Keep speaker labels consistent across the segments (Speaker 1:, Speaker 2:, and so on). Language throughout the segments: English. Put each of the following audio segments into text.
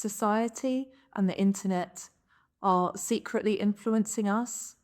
Speaker 1: Society and the internet are secretly influencing us.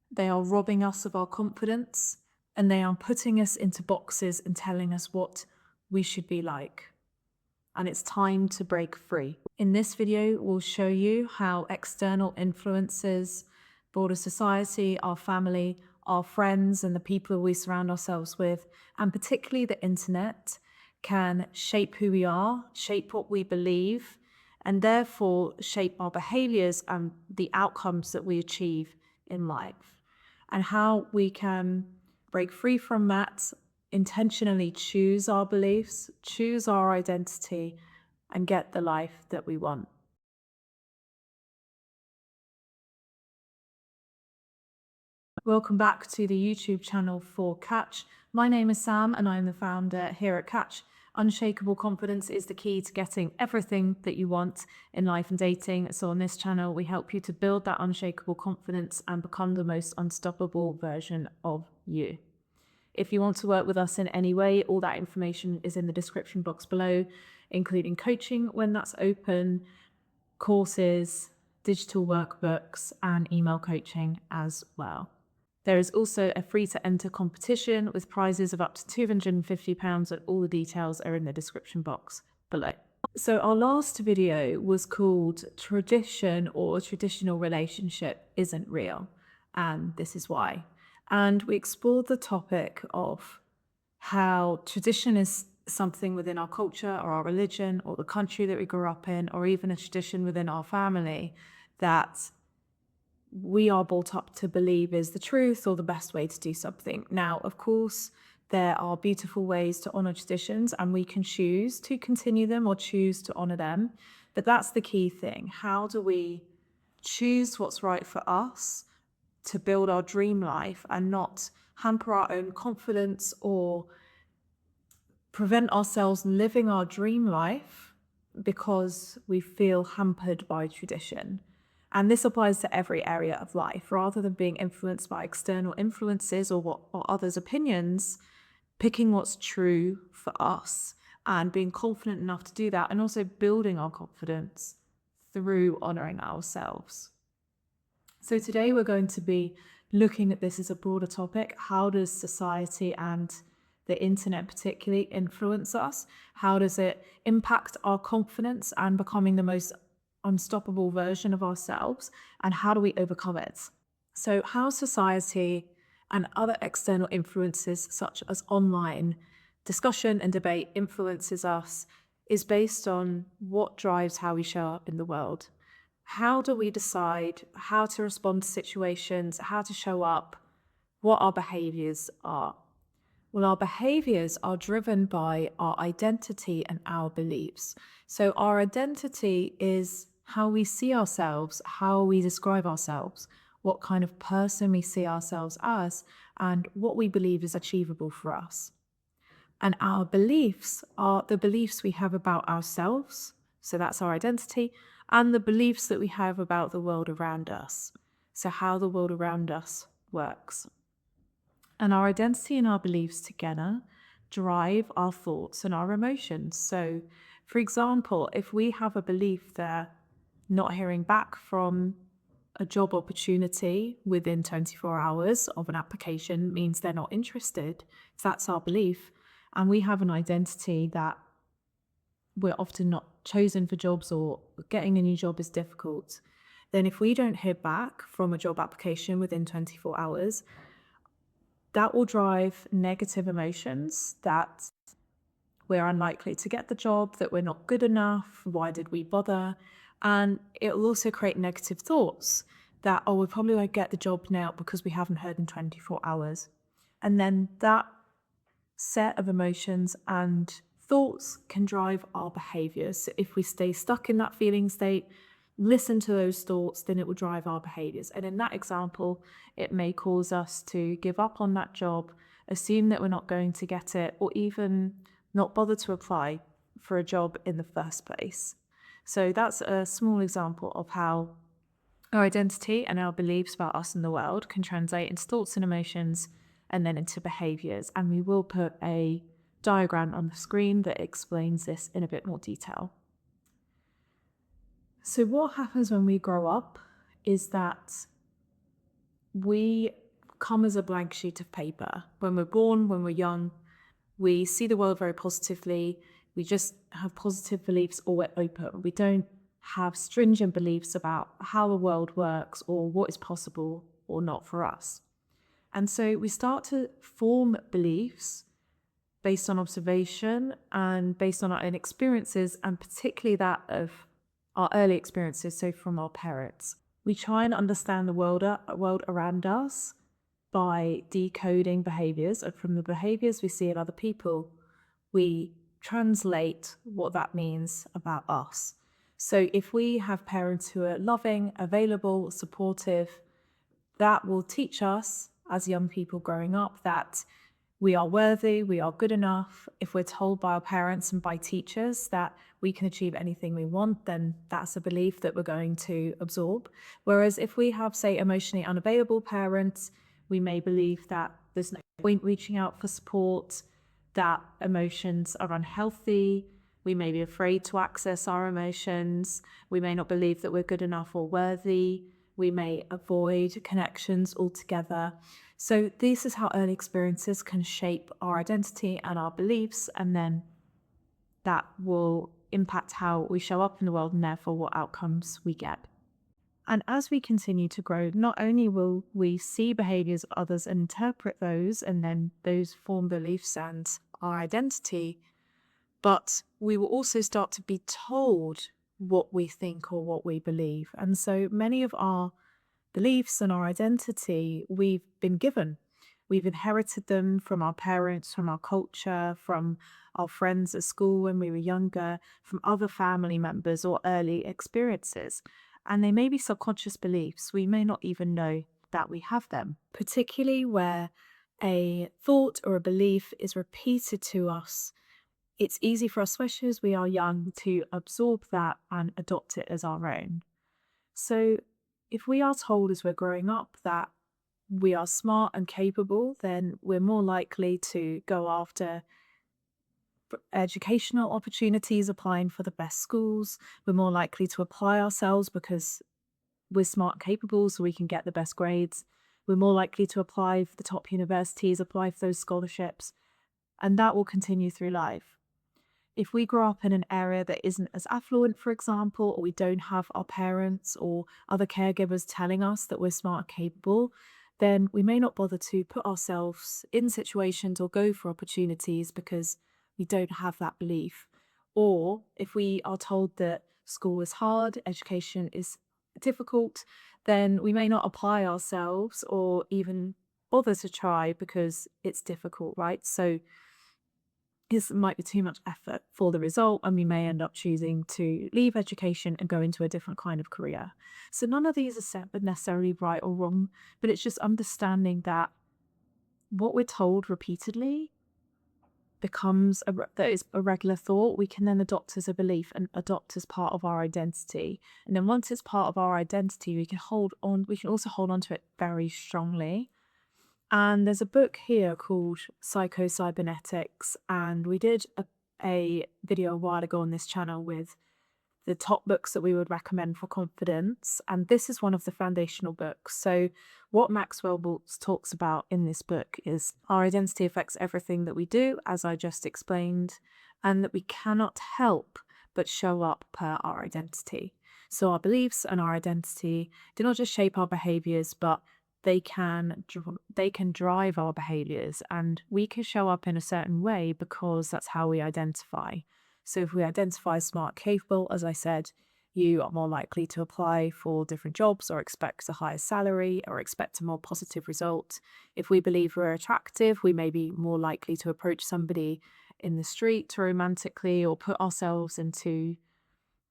Speaker 1: They are robbing us of our confidence, and they are putting us into boxes and telling us what we should be like. And it's time to break free. In this video, we'll show you how external influences, broader society, our family, our friends, and the people we surround ourselves with, and particularly the internet, can shape who we are, shape what we believe, and therefore shape our behaviors and the outcomes that we achieve in life. And how we can break free from that, intentionally choose our beliefs, choose our identity, and get the life that we want. Welcome back to the YouTube channel for Catch. My name is Sam and I'm the founder here at Catch. Unshakable confidence is the key to getting everything that you want in life and dating. So on this channel, we help you to build that unshakable confidence and become the most unstoppable version of you. If you want to work with us in any way, all that information is in the description box below, including coaching when that's open, courses, digital workbooks, and email coaching as well. There is also a free to enter competition with prizes of up to £250, and all the details are in the description box below. So our last video was called Tradition or Traditional Relationship Isn't Real, and this is why. And we explored the topic of how tradition is something within our culture or our religion or the country that we grew up in, or even a tradition within our family that we are brought up to believe is the truth or the best way to do something. Now, of course, there are beautiful ways to honor traditions, and we can choose to continue them or choose to honor them. But that's the key thing. How do we choose what's right for us to build our dream life and not hamper our own confidence or prevent ourselves living our dream life because we feel hampered by tradition? And this applies to every area of life. Rather than being influenced by external influences or others' opinions, picking what's true for us and being confident enough to do that, and also building our confidence through honoring ourselves. So today we're going to be looking at this as a broader topic. How does society and the internet particularly influence us? How does it impact our confidence and becoming the most unstoppable version of ourselves? And how do we overcome it? So how society and other external influences such as online discussion and debate influences us is based on what drives how we show up in the world. How do we decide how to respond to situations, how to show up, what our behaviors are? Well, our behaviors are driven by our identity and our beliefs. So our identity is how we see ourselves, how we describe ourselves, what kind of person we see ourselves as, and what we believe is achievable for us. And our beliefs are the beliefs we have about ourselves, so that's our identity, and the beliefs that we have about the world around us, so how the world around us works. And our identity and our beliefs together drive our thoughts and our emotions. So, for example, if we have a belief that not hearing back from a job opportunity within 24 hours of an application means they're not interested, if that's our belief, and we have an identity that we're often not chosen for jobs or getting a new job is difficult, then if we don't hear back from a job application within 24 hours, that will drive negative emotions that we're unlikely to get the job, that we're not good enough, why did we bother? And it will also create negative thoughts that, oh, we probably won't get the job now because we haven't heard in 24 hours. And then that set of emotions and thoughts can drive our behaviors. So if we stay stuck in that feeling state, listen to those thoughts, then it will drive our behaviors. And in that example, it may cause us to give up on that job, assume that we're not going to get it, or even not bother to apply for a job in the first place. So that's a small example of how our identity and our beliefs about us and the world can translate into thoughts and emotions and then into behaviors. And we will put a diagram on the screen that explains this in a bit more detail. So, what happens when we grow up is that we come as a blank sheet of paper. When we're born, when we're young, we see the world very positively. We just have positive beliefs or we're open. We don't have stringent beliefs about how the world works or what is possible or not for us. And so we start to form beliefs based on observation and based on our own experiences, and particularly that of our early experiences, so from our parents. We try and understand the world around us by decoding behaviors, and from the behaviors we see in other people, we translate what that means about us. So if we have parents who are loving, available, supportive, that will teach us as young people growing up that we are worthy, we are good enough. If we're told by our parents and by teachers that we can achieve anything we want, then that's a belief that we're going to absorb. Whereas if we have, say, emotionally unavailable parents, we may believe that there's no point reaching out for support, that emotions are unhealthy. We may be afraid to access our emotions. We may not believe that we're good enough or worthy. We may avoid connections altogether. So this is how early experiences can shape our identity and our beliefs, and then that will impact how we show up in the world and therefore what outcomes we get. And as we continue to grow, not only will we see behaviors of others and interpret those, and then those form beliefs and our identity, but we will also start to be told what we think or what we believe. And so many of our beliefs and our identity we've been given. We've inherited them from our parents, from our culture, from our friends at school when we were younger, from other family members or early experiences. And they may be subconscious beliefs. We may not even know that we have them, particularly where a thought or a belief is repeated to us. It's easy for us, especially as we are young, to absorb that and adopt it as our own. So, if we are told as we're growing up that we are smart and capable, then we're more likely to go after educational opportunities, applying for the best schools. We're more likely to apply ourselves because we're smart and capable, so we can get the best grades. We're more likely to apply for the top universities, apply for those scholarships, and that will continue through life. If we grow up in an area that isn't as affluent, for example, or we don't have our parents or other caregivers telling us that we're smart and capable, then we may not bother to put ourselves in situations or go for opportunities because we don't have that belief. Or if we are told that school is hard, education is difficult, then we may not apply ourselves or even bother to try because it's difficult, right? So this might be too much effort for the result, and we may end up choosing to leave education and go into a different kind of career. So none of these are necessarily right or wrong, but it's just understanding that what we're told repeatedly becomes that is a regular thought. We can then adopt as a belief and adopt as part of our identity. And then once it's part of our identity, we can also hold on to it very strongly. And there's a book here called Psycho-Cybernetics, and we did a video a while ago on this channel with the top books that we would recommend for confidence, and this is one of the foundational books. So what Maxwell Maltz talks about in this book is our identity affects everything that we do, as I just explained, and that we cannot help but show up per our identity. So our beliefs and our identity do not just shape our behaviors, but they can drive our behaviors, and we can show up in a certain way because that's how we identify. So if we identify as smart, capable, as I said, you are more likely to apply for different jobs or expect a higher salary or expect a more positive result. If we believe we're attractive, we may be more likely to approach somebody in the street romantically or put ourselves into,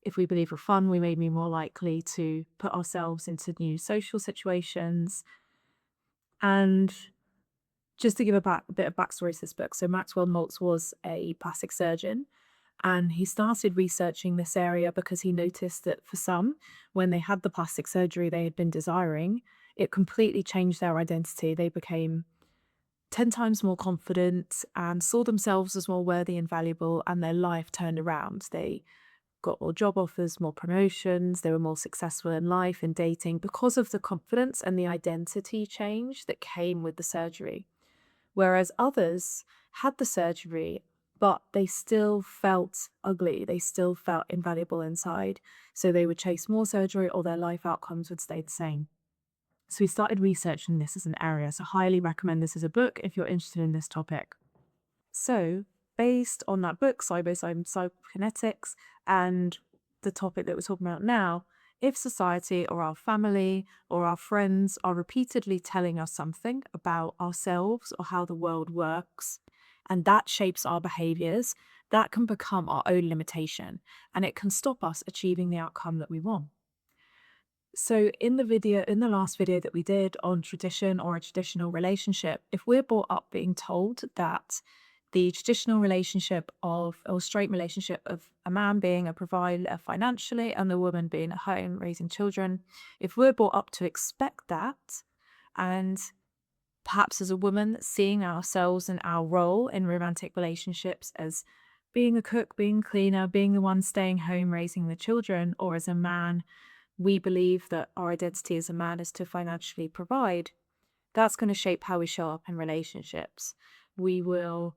Speaker 1: if we believe we're fun, we may be more likely to put ourselves into new social situations. And just to give a bit of backstory to this book, so Maxwell Maltz was a plastic surgeon, and he started researching this area because he noticed that for some, when they had the plastic surgery they had been desiring, it completely changed their identity. They became 10 times more confident and saw themselves as more worthy and valuable, and their life turned around. They got more job offers, more promotions, they were more successful in life and dating because of the confidence and the identity change that came with the surgery. Whereas others had the surgery, but they still felt ugly. They still felt invaluable inside. So they would chase more surgery or their life outcomes would stay the same. So we started researching this as an area. So highly recommend this as a book if you're interested in this topic. So based on that book, Psychokinetics, and the topic that we're talking about now, if society or our family or our friends are repeatedly telling us something about ourselves or how the world works, and that shapes our behaviors, that can become our own limitation and it can stop us achieving the outcome that we want. So in the last video that we did on tradition or a traditional relationship, if we're brought up being told that the traditional relationship or straight relationship of a man being a provider financially and the woman being at home raising children, if we're brought up to expect that, and perhaps as a woman seeing ourselves and our role in romantic relationships as being a cook, being a cleaner, being the one staying home raising the children, or as a man, we believe that our identity as a man is to financially provide, that's going to shape how we show up in relationships. We will,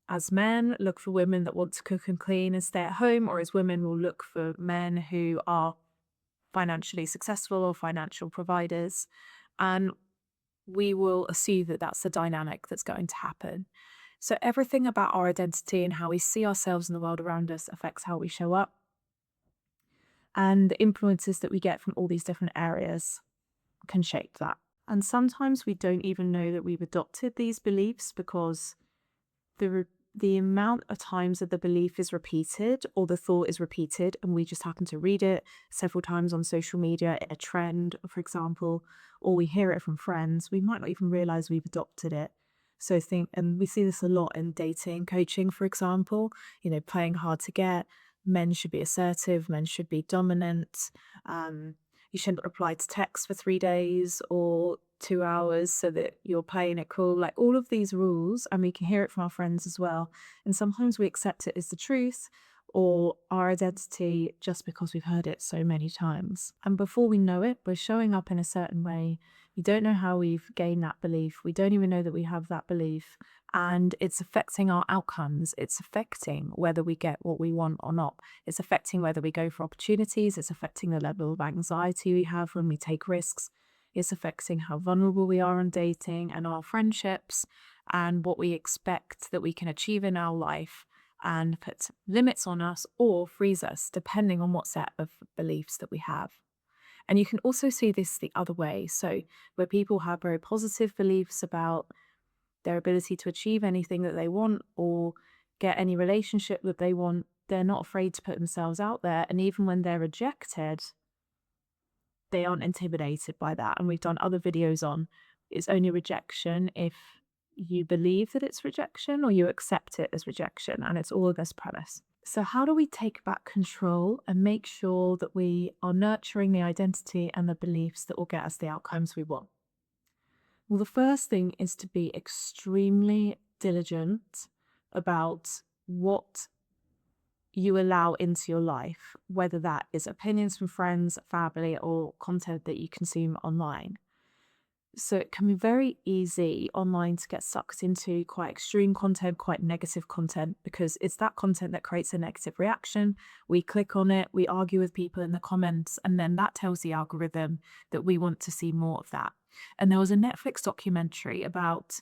Speaker 1: as men, look for women that want to cook and clean and stay at home, or as women will look for men who are financially successful or financial providers. And we will assume that that's the dynamic that's going to happen. So everything about our identity and how we see ourselves in the world around us affects how we show up. And the influences that we get from all these different areas can shape that. And sometimes we don't even know that we've adopted these beliefs because the amount of times that the belief is repeated or the thought is repeated and we just happen to read it several times on social media in a trend, for example, or we hear it from friends, we might not even realize we've adopted it. And we see this a lot in dating coaching, for example, playing hard to get. Men should be assertive, men should be dominant. You shouldn't reply to text for 3 days or 2 hours so that you're playing it cool. Like all of these rules, and we can hear it from our friends as well. And sometimes we accept it as the truth or our identity just because we've heard it so many times. And before we know it, we're showing up in a certain way. We don't know how we've gained that belief. We don't even know that we have that belief. And it's affecting our outcomes. It's affecting whether we get what we want or not. It's affecting whether we go for opportunities. It's affecting the level of anxiety we have when we take risks. It's affecting how vulnerable we are on dating and our friendships and what we expect that we can achieve in our life, and put limits on us or frees us depending on what set of beliefs that we have. And you can also see this the other way. So where people have very positive beliefs about their ability to achieve anything that they want or get any relationship that they want, they're not afraid to put themselves out there. And even when they're rejected, they aren't intimidated by that. And we've done other videos on it's only rejection if you believe that it's rejection or you accept it as rejection, and it's all of this premise. So how do we take back control and make sure that we are nurturing the identity and the beliefs that will get us the outcomes we want? Well, the first thing is to be extremely diligent about what you allow into your life, whether that is opinions from friends, family, or content that you consume online. So it can be very easy online to get sucked into quite extreme content, quite negative content, because it's that content that creates a negative reaction. We click on it, we argue with people in the comments, and then that tells the algorithm that we want to see more of that. And there was a Netflix documentary about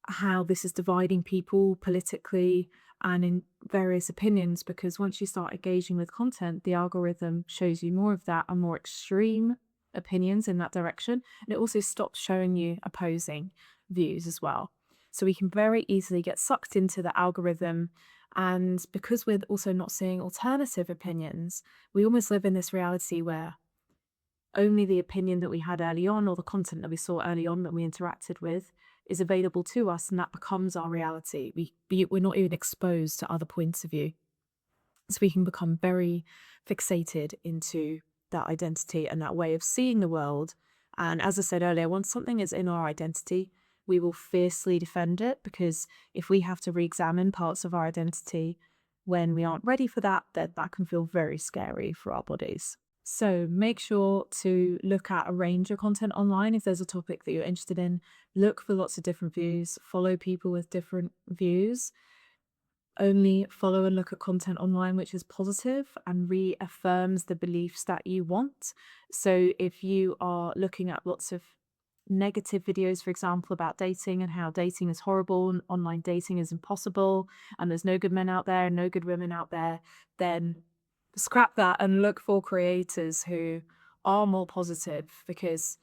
Speaker 1: how this is dividing people politically and in various opinions, because once you start engaging with content, the algorithm shows you more of that and more extreme opinions in that direction. And it also stops showing you opposing views as well. So we can very easily get sucked into the algorithm. And because we're also not seeing alternative opinions, we almost live in this reality where only the opinion that we had early on or the content that we saw early on that we interacted with is available to us, and that becomes our reality. We're not even exposed to other points of view. So we can become very fixated into that identity and that way of seeing the world. And as I said earlier, once something is in our identity, we will fiercely defend it, because if we have to re-examine parts of our identity, when we aren't ready for that, then that can feel very scary for our bodies. So make sure to look at a range of content online. If there's a topic that you're interested in, look for lots of different views, follow people with different views. Only follow and look at content online which is positive and reaffirms the beliefs that you want. So if you are looking at lots of negative videos, for example, about dating and how dating is horrible and online dating is impossible and there's no good men out there and no good women out there, then scrap that and look for creators who are more positive, because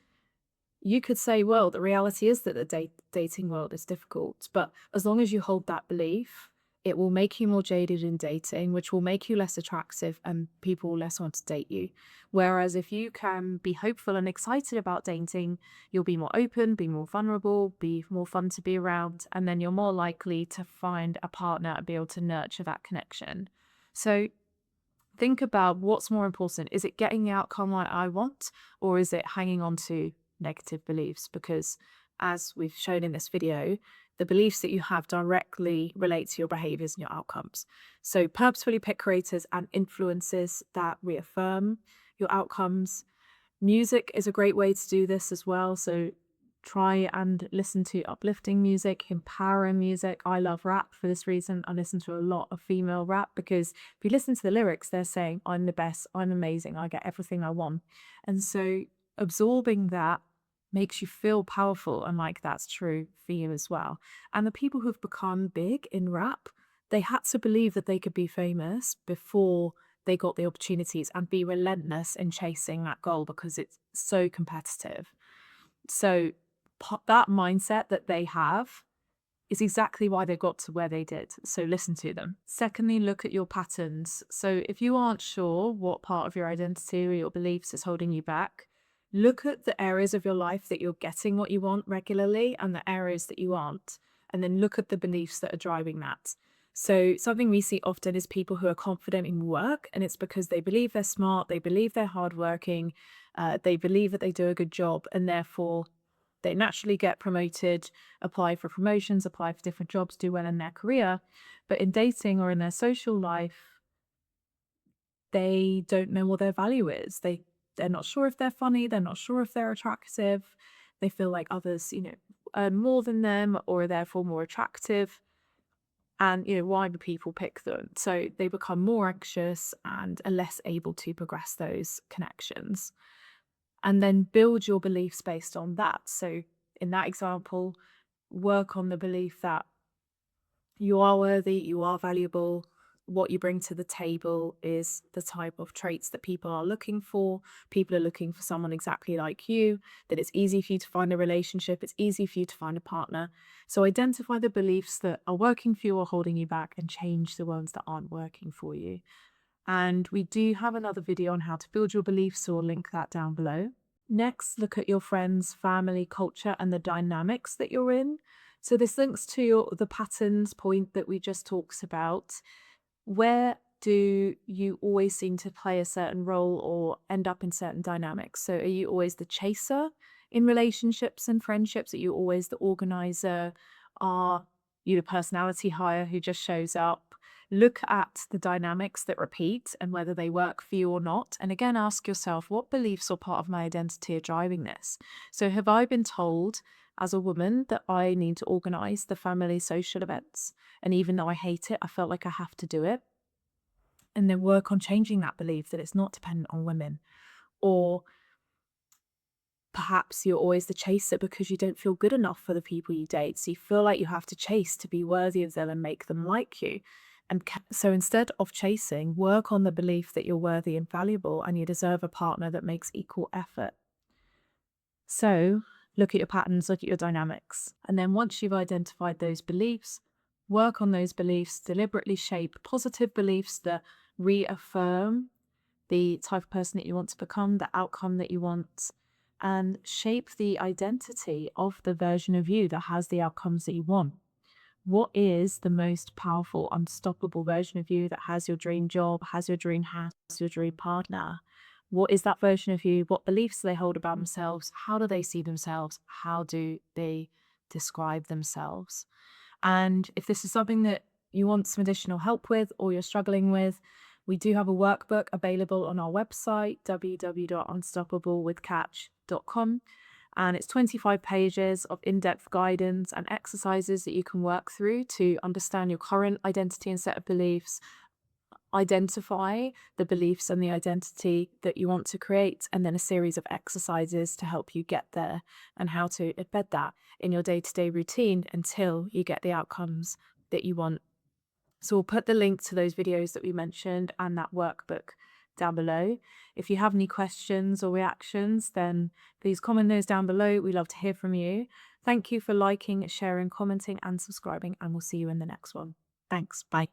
Speaker 1: you could say, well, the reality is that the dating world is difficult, but as long as you hold that belief, it will make you more jaded in dating, which will make you less attractive and people will less want to date you. Whereas if you can be hopeful and excited about dating, you'll be more open, be more vulnerable, be more fun to be around, and then you're more likely to find a partner and be able to nurture that connection. So think about what's more important. Is it getting the outcome I want, or is it hanging on to negative beliefs? Because as we've shown in this video, the beliefs that you have directly relate to your behaviors and your outcomes. So purposefully pick creators and influences that reaffirm your outcomes. Music is a great way to do this as well. So try and listen to uplifting music, empowering music. I love rap for this reason. I listen to a lot of female rap because if you listen to the lyrics, they're saying, I'm the best, I'm amazing, I get everything I want. And so absorbing that makes you feel powerful, and like that's true for you as well. And the people who've become big in rap, they had to believe that they could be famous before they got the opportunities and be relentless in chasing that goal because it's so competitive. So that mindset that they have is exactly why they got to where they did. So listen to them. Secondly, look at your patterns. So if you aren't sure what part of your identity or your beliefs is holding you back, look at the areas of your life that you're getting what you want regularly and the areas that you aren't. And then look at the beliefs that are driving that. So something we see often is people who are confident in work, and it's because they believe they're smart, they believe they're hardworking, they believe that they do a good job, and therefore they naturally get promoted, apply for promotions, apply for different jobs, do well in their career. But in dating or in their social life, they don't know what their value is. They're not sure if they're funny, they're not sure if they're attractive. They feel like others, earn more than them or are therefore more attractive. And, why do people pick them? So they become more anxious and are less able to progress those connections. And then build your beliefs based on that. So in that example, work on the belief that you are worthy, you are valuable. What you bring to the table is the type of traits that people are looking for. People are looking for someone exactly like you, that it's easy for you to find a relationship, it's easy for you to find a partner. So identify the beliefs that are working for you or holding you back and change the ones that aren't working for you. And we do have another video on how to build your beliefs, so we'll link that down below. Next, look at your friends, family, culture, and the dynamics that you're in. So this links to the patterns point that we just talked about. Where do you always seem to play a certain role or end up in certain dynamics? So are you always the chaser in relationships and friendships? Are you always the organizer? Are you the personality hire who just shows up? Look at the dynamics that repeat and whether they work for you or not. And again, ask yourself, what beliefs or part of my identity are driving this? So have I been told as a woman that I need to organize the family social events? And even though I hate it, I felt like I have to do it. And then work on changing that belief that it's not dependent on women. Or perhaps you're always the chaser because you don't feel good enough for the people you date. So you feel like you have to chase to be worthy of them and make them like you. And so instead of chasing, work on the belief that you're worthy and valuable and you deserve a partner that makes equal effort. So look at your patterns, look at your dynamics. And then once you've identified those beliefs, work on those beliefs, deliberately shape positive beliefs that reaffirm the type of person that you want to become, the outcome that you want, and shape the identity of the version of you that has the outcomes that you want. What is the most powerful, unstoppable version of you that has your dream job, has your dream house, your dream partner? What is that version of you? What beliefs do they hold about themselves? How do they see themselves? How do they describe themselves? And if this is something that you want some additional help with or you're struggling with, we do have a workbook available on our website, www.unstoppablewithcatch.com. And it's 25 pages of in-depth guidance and exercises that you can work through to understand your current identity and set of beliefs, identify the beliefs and the identity that you want to create, and then a series of exercises to help you get there and how to embed that in your day-to-day routine until you get the outcomes that you want. So we'll put the link to those videos that we mentioned and that workbook down below. If you have any questions or reactions, then please comment those down below. We love to hear from you. Thank you for liking, sharing, commenting, and subscribing, and we'll see you in the next one. Thanks. Bye.